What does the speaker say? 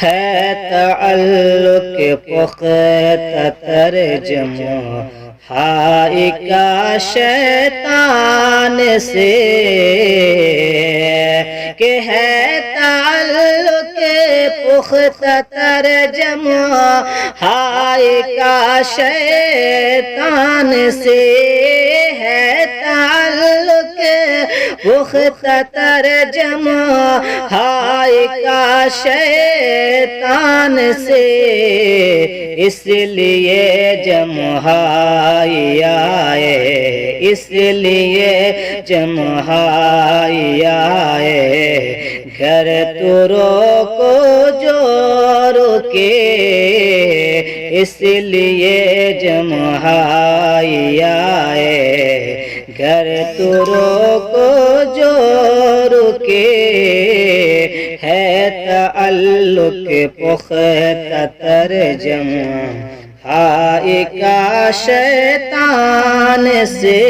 ہے تعلق پختہ ترجمہ ہائی کا شیطان سے، کہ ہے تعلق پختہ ترجمہ ہائی کا شیطان سے، ہے تعلق پختہ ترجمہ ہائی کا شیطان سے، اس لیے جمہائی آئے، اس لیے جمہائی آئے، گھر تو روکو جو رکے، اس لیے جمہائی آئے، گھر تو روکو جو رکے، ہے تعلق پختہ ترجمہ ہائی کا شیطان سے۔